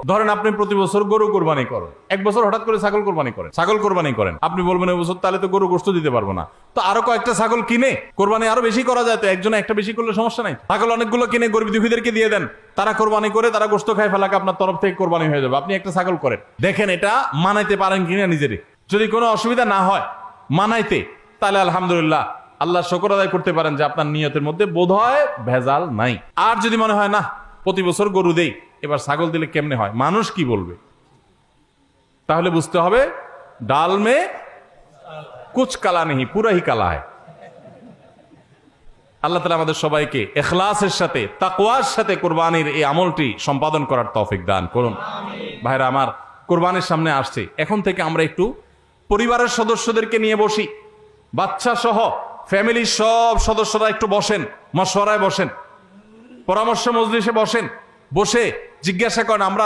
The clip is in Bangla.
ধরেন আপনি প্রতি বছর গরু কোরবানি করেন, এক বছর হঠাৎ করে ছাগল কোরবানি করেন, আপনি বলবেন এই বছর তাহলে তো গরু গোশত দিতে পারবো না, তো আরো কয়েকটা ছাগল কিনে কোরবানি আরো বেশি করা যায়, তো একজনে একটা বেশি করলে সমস্যা নাই, ছাগল অনেকগুলো কিনে গরিব দুঃখীদেরকে দিয়ে দেন, তারা কোরবানি করে তারা গোশত খায় ফেলাকে আপনার তরফ থেকে কোরবানি হয়ে যাবে, আপনি একটা ছাগল করেন, দেখেন এটা মানাইতে পারেন কিনা নিজেরই। যদি কোনো অসুবিধা না হয় মানাইতে, তাহলে আলহামদুলিল্লাহ আল্লাহ শুকর আদায় করতে পারেন যে আপনার নিয়তের মধ্যে বোধহয় ভেজাল নাই। আর যদি মনে হয় না প্রতি বছর গরু দেই, এবার ছাগল দিলে কেমনে হয়, মানুষ কি বলবে, তাহলে বুঝতে হবে ডাল মে কুচ কালা নেই পুরা হি কালা হয়। আল্লাহ তাআলা আমাদের সবাইকে ইখলাসের সাথে তাকওয়ার সাথে কোরবানির এই আমলটি সম্পাদন করার তৌফিক দান করুন। ভাইরা আমার, কোরবানির সামনে আসছে, এখন থেকে আমরা একটু পরিবারের সদস্যদেরকে নিয়ে বসি, বাচ্চা সহ ফ্যামিলির সব সদস্যরা একটু বসেন, মশওয়ারায় বসেন, পরামর্শ মজলিসে বসেন, বসে জিজ্ঞাসা করেন আমরা